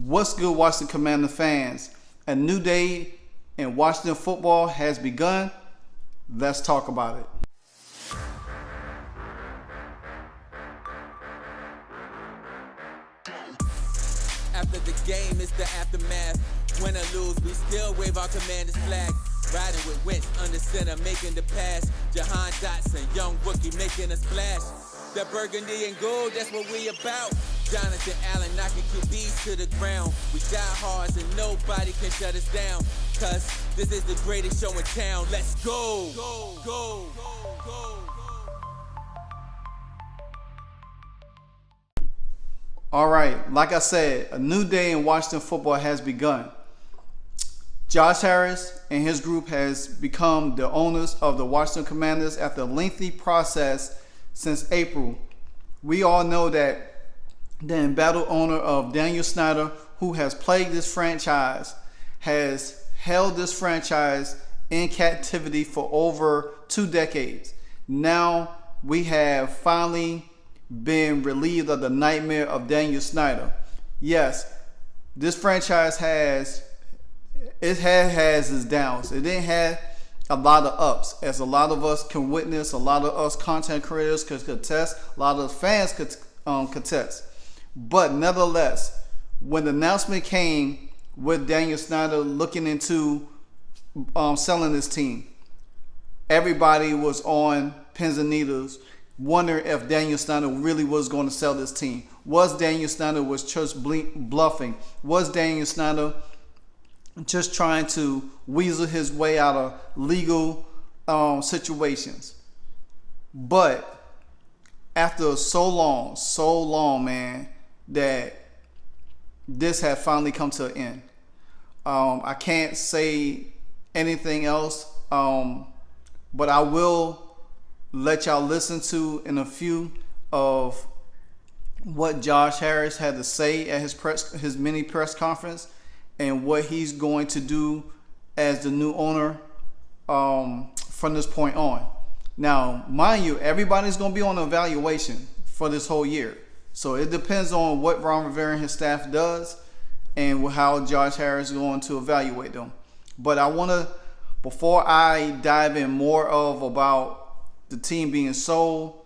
What's good, Washington Commander fans? A new day in Washington football has begun. Let's talk about it. After the game, it's the aftermath. Win or lose, we still wave our commander's flag. Riding with Wentz under center, making the pass. Jahan Dotson, young rookie, making a splash. That burgundy and gold, that's what we about. Jonathan Allen knocking QBs to the ground. We die hard and nobody can shut us down. Cause this is the greatest show in town. Let's go. Go, go, go, go. All right, like I said, a new day in Washington football has begun. Josh Harris and his group has become the owners of the Washington Commanders after a lengthy process since April. We all know that the embattled owner of Daniel Snyder, who has plagued this franchise, has held this franchise in captivity for over 2 decades. Now we have finally been relieved of the nightmare of Daniel Snyder. Yes, this franchise has its downs. It didn't have a lot of ups, as a lot of us can witness, a lot of us content creators could contest, a lot of fans could contest. But nevertheless, when the announcement came with Daniel Snyder looking into selling this team, everybody was on pins and needles, wondering if Daniel Snyder really was going to sell this team. Was Daniel Snyder just bluffing? Was Daniel Snyder just trying to weasel his way out of legal situations? But after so long, man, that this had finally come to an end. I can't say anything else, but I will let y'all listen to in a few of what Josh Harris had to say at his mini press conference and what he's going to do as the new owner from this point on. Now, mind you, everybody's going to be on evaluation for this whole year. So it depends on what Ron Rivera and his staff does and how Josh Harris is going to evaluate them. But I want to, before I dive in more about the team being sold,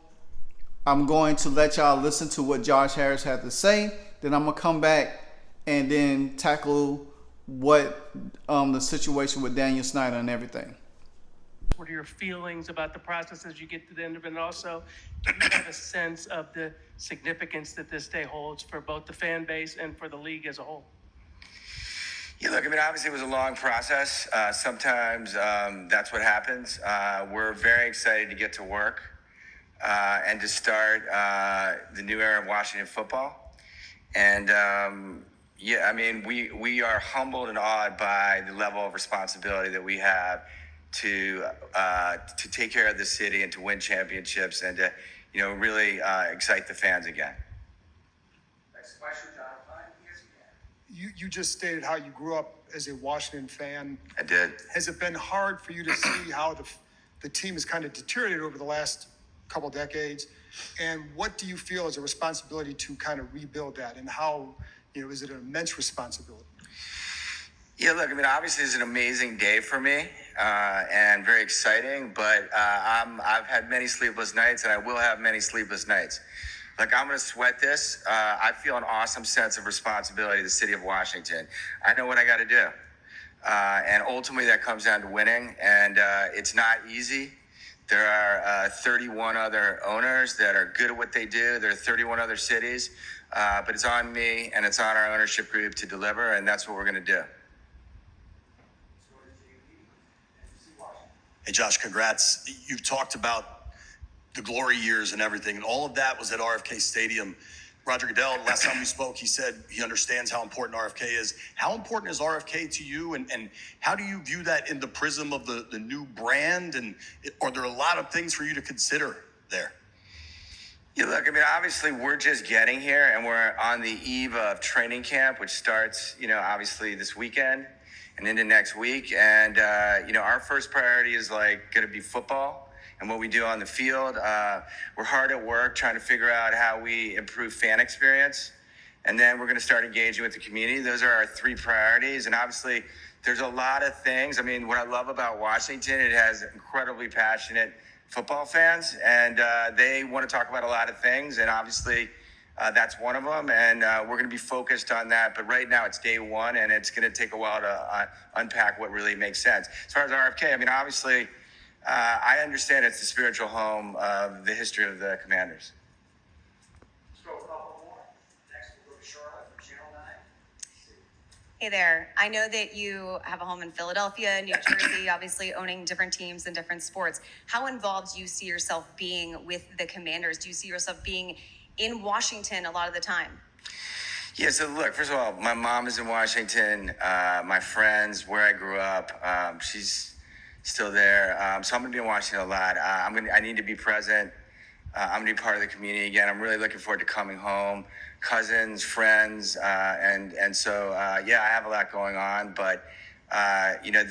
I'm going to let y'all listen to what Josh Harris had to say. Then I'm going to come back and then tackle what the situation with Daniel Snyder and everything. What are your feelings about the process as you get to the end of it? And also, do you have a sense of the significance that this day holds for both the fan base and for the league as a whole? Yeah, look, I mean, obviously it was a long process. Sometimes that's what happens. We're very excited to get to work and to start the new era of Washington football. And yeah, I mean, we are humbled and awed by the level of responsibility that we have to take care of the city and to win championships and to, really excite the fans again. Next question, John. You just stated how you grew up as a Washington fan. I did. Has it been hard for you to see how the team has kind of deteriorated over the last couple decades? And what do you feel is a responsibility to kind of rebuild that? And how, is it an immense responsibility? Yeah, look, I mean, obviously it's an amazing day for me and very exciting, but I've had many sleepless nights and I will have many sleepless nights. Like, I'm going to sweat this. I feel an awesome sense of responsibility to the city of Washington. I know what I got to do. And ultimately that comes down to winning, and it's not easy. There are 31 other owners that are good at what they do. There are 31 other cities, but it's on me and it's on our ownership group to deliver, and that's what we're going to do. Hey, Josh, congrats. You've talked about the glory years and everything, and all of that was at RFK Stadium. Roger Goodell, last time we spoke, he said he understands how important RFK is. How important is RFK to you, and how do you view that in the prism of the new brand? And are there a lot of things for you to consider there? Yeah, look, I mean, obviously we're just getting here, and we're on the eve of training camp, which starts, obviously this weekend and into next week. And, our first priority is going to be football and what we do on the field. We're hard at work trying to figure out how we improve fan experience and then we're going to start engaging with the community. Those are our 3 priorities. And obviously, there's a lot of things. I mean, what I love about Washington, it has incredibly passionate football fans, and they want to talk about a lot of things. And obviously, that's one of them. And we're going to be focused on that. But right now, it's day one, and it's going to take a while to unpack what really makes sense. As far as RFK, I mean, obviously, I understand it's the spiritual home of the history of the Commanders. Let's go a couple more. Next, we'll go to Charlotte from Channel 9. Hey there. I know that you have a home in Philadelphia, New Jersey, obviously owning different teams and different sports. How involved do you see yourself being with the Commanders? Do you see yourself being in Washington a lot of the time? Yeah, so look, first of all, my mom is in Washington. My friends, where I grew up, she's still there. So I'm going to be in Washington a lot. I need to be present. I'm going to be part of the community again. I'm really looking forward to coming home. Cousins, friends, and so yeah, I have a lot going on, but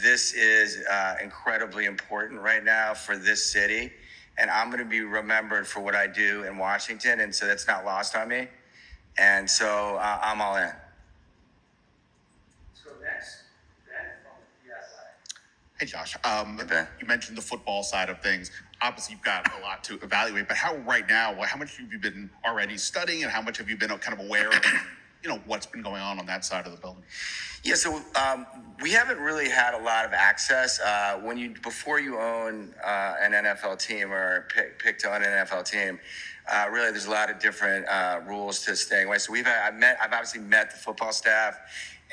this is incredibly important right now for this city, and I'm going to be remembered for what I do in Washington, and so that's not lost on me, and so I'm all in. Let's go next. Ben from PSI. Hey, Josh. Ben. You mentioned the football side of things. Obviously, you've got a lot to evaluate, but how much have you been already studying, and how much have you been kind of aware of, what's been going on that side of the building? Yeah, so we haven't really had a lot of access. Before you own an NFL team or pick to own an NFL team, really there's a lot of different rules to staying away. So I've obviously met the football staff,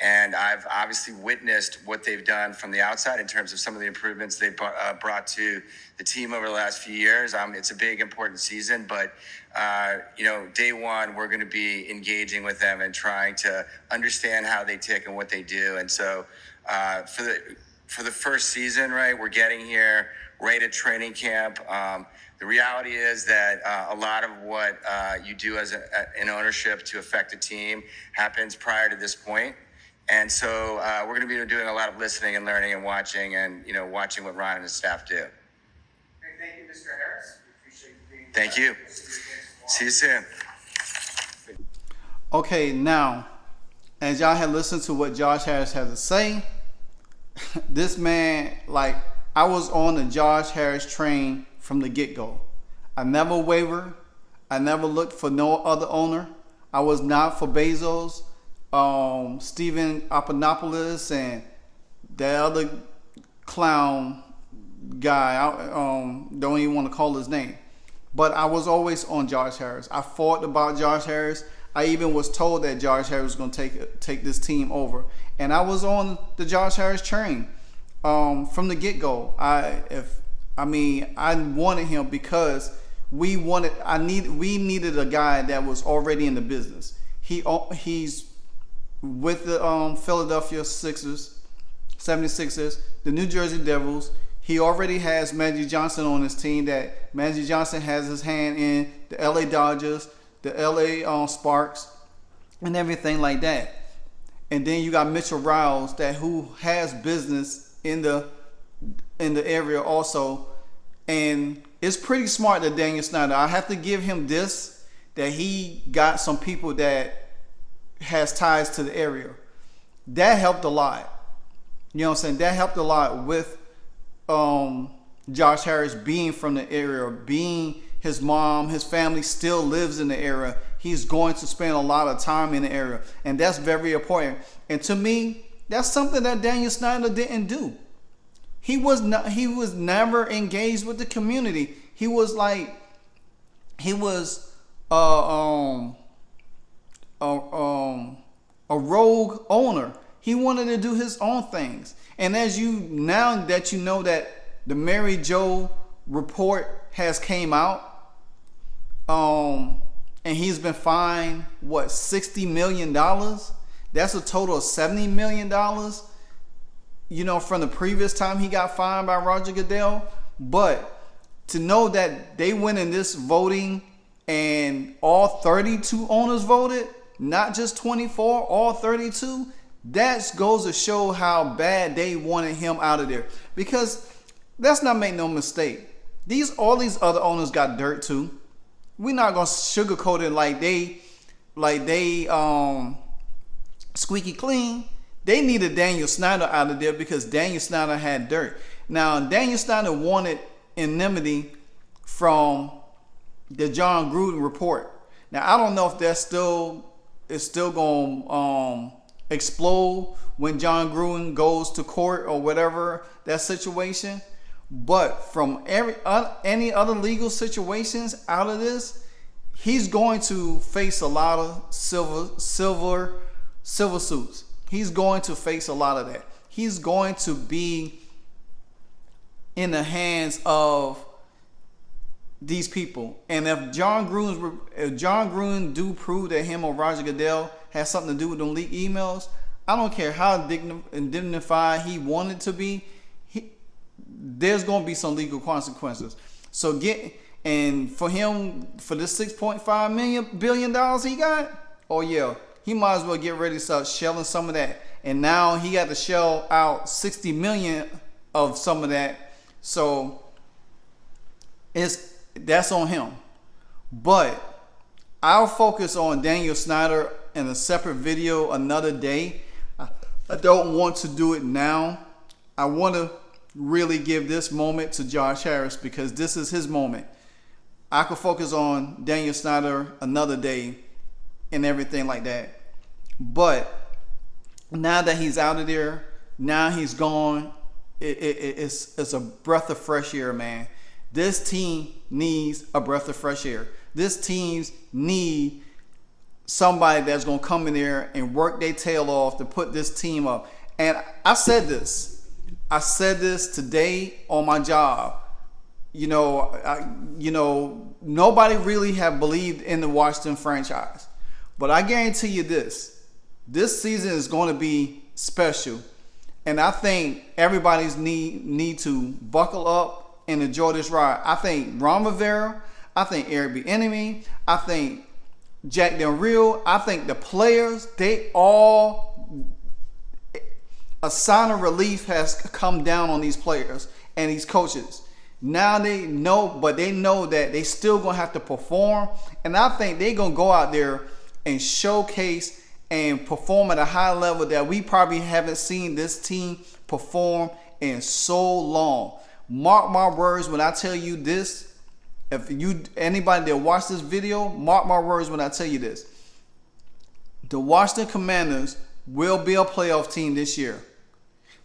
and I've obviously witnessed what they've done from the outside in terms of some of the improvements they've brought to the team over the last few years. It's a big, important season, but day one, we're going to be engaging with them and trying to understand how they tick and what they do. And so for the first season, right, we're getting here right at training camp. The reality is that a lot of what you do as in ownership to affect a team happens prior to this point. And so we're going to be doing a lot of listening and learning and watching what Ron and his staff do. Okay, thank you, Mr. Harris. We appreciate you being here. Thank you. See you soon. Okay, now, as y'all have listened to what Josh Harris had to say, this man, I was on the Josh Harris train from the get-go. I never wavered. I never looked for no other owner. I was not for Bezos, Stephen Papadopoulos, and the other clown guy. I don't even want to call his name. But I was always on Josh Harris. I fought about Josh Harris. I even was told that Josh Harris was going to take this team over. And I was on the Josh Harris train from the get-go. I wanted him because we needed a guy that was already in the business. He's with the Philadelphia 76ers, the New Jersey Devils. He already has Magic Johnson on his team. That Magic Johnson has his hand in the LA Dodgers, the LA Sparks, and everything like that. And then you got Mitchell Rales, who has business in the area also. And it's pretty smart that Daniel Snyder, I have to give him this, that he got some people that has ties to the area. That helped a lot. You know what I'm saying? That helped a lot with Josh Harris being from the area, being his mom, his family still lives in the area. He's going to spend a lot of time in the area, and that's very important. And to me, that's something that Daniel Snyder didn't do. He was never engaged with the community. He was a rogue owner. He wanted to do his own things. And now that you know that the Mary Jo report has came out, and he's been fined $60 million. That's a total of $70 million. From the previous time he got fined by Roger Goodell. But to know that they went in this voting and all 32 owners voted, not just 24, all 32, that goes to show how bad they wanted him out of there. Because let's not make no mistake, all these other owners got dirt too. We're not gonna sugarcoat it like they squeaky clean, they needed Daniel Snyder out of there because Daniel Snyder had dirt. Now, Daniel Snyder wanted anonymity from the John Gruden report. Now, I don't know if that's still going to explode when John Gruden goes to court or whatever that situation. But from any other legal situations out of this, he's going to face a lot of silver suits. He's going to face a lot of that. He's going to be in the hands of these people. And if John Gruden do prove that him or Roger Goodell has something to do with them leaked emails, I don't care how dignified he wanted to be, there's going to be some legal consequences. So for him, for this $6.5 billion he got, oh yeah, he might as well get ready to start shelling some of that. And now he got to shell out $60 million of some of that. So that's on him. But I'll focus on Daniel Snyder in a separate video another day. I don't want to do it now. I want to really give this moment to Josh Harris because this is his moment. I could focus on Daniel Snyder another day and everything like that. But now that he's out of there, now he's gone, it's a breath of fresh air, man. This team needs a breath of fresh air. This team need somebody that's going to come in there and work their tail off to put this team up. And I said this today on my job. Nobody really have believed in the Washington franchise. But I guarantee you this season is going to be special. And I think everybody's need to buckle up and enjoy this ride. I think Ron Rivera, I think Eric Bieniemy, I think Jack Del Rio, I think the players, they all, a sign of relief has come down on these players and these coaches. Now they know that they still gonna have to perform, and I think they're gonna go out there and showcase and perform at a high level that we probably haven't seen this team perform in so long. Mark my words when I tell you this. If anybody that watched this video, mark my words when I tell you this. The Washington Commanders will be a playoff team this year.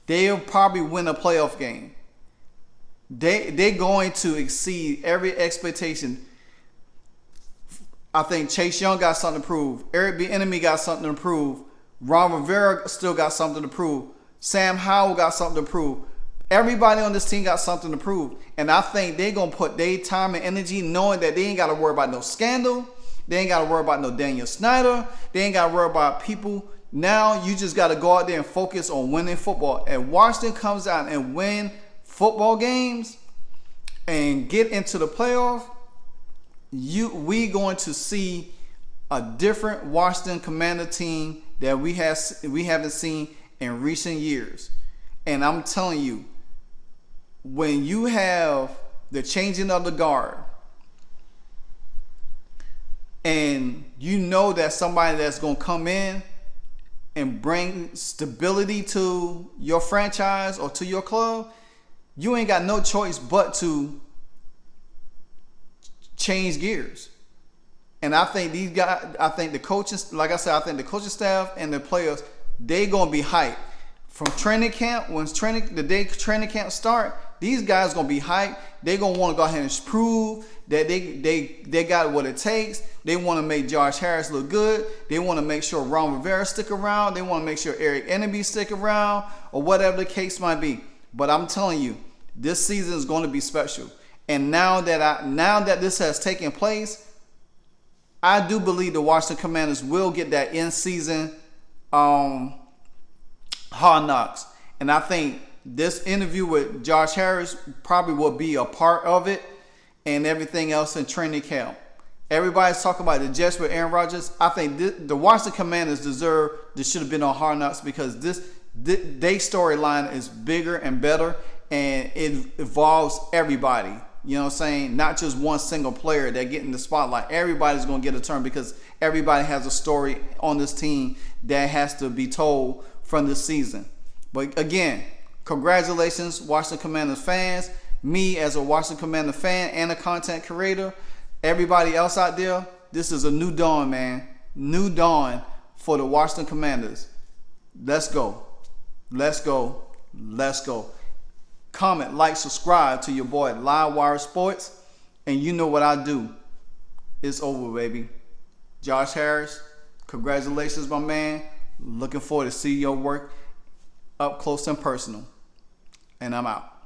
They'll probably win a playoff game. They're going to exceed every expectation. I think Chase Young got something to prove. Eric Bieniemy got something to prove. Ron Rivera still got something to prove. Sam Howell got something to prove. Everybody on this team got something to prove. And I think they're going to put their time and energy knowing that they ain't got to worry about no scandal. They ain't got to worry about no Daniel Snyder. They ain't got to worry about people. Now you just got to go out there and focus on winning football. And Washington comes out and win football games and get into the playoff, we going to see a different Washington Commander team that we haven't seen in recent years. And I'm telling you, when you have the changing of the guard, and you know that somebody that's going to come in and bring stability to your franchise or to your club, you ain't got no choice but to change gears. And I think these guys, I think the coaches, like I said, I think the coaching staff and the players, they gonna be hyped from training camp. When the day training camp start, these guys gonna be hyped. They gonna want to go ahead and prove that they got what it takes. They want to make Josh Harris look good. They want to make sure Ron Rivera stick around. They want to make sure Eric Bieniemy stick around, or whatever the case might be. But I'm telling you, this season is going to be special. And now that this has taken place, I do believe the Washington Commanders will get that in-season hard knocks. And I think this interview with Josh Harris probably will be a part of it, and everything else in training camp. Everybody's talking about the Jets with Aaron Rodgers. I think the Washington Commanders should have been on Hard Knocks because their storyline is bigger and better, and it involves everybody. You know what I'm saying? Not just one single player that getting the spotlight. Everybody's going to get a turn because everybody has a story on this team that has to be told from this season. But again, congratulations, Washington Commanders fans. Me as a Washington Commander fan and a content creator, everybody else out there, this is a new dawn, man. New dawn for the Washington Commanders. Let's go. Let's go. Let's go. Comment, like, subscribe to your boy LiveWire Sports. And you know what I do. It's over, baby. Josh Harris, congratulations, my man. Looking forward to see your work up close and personal. And I'm out.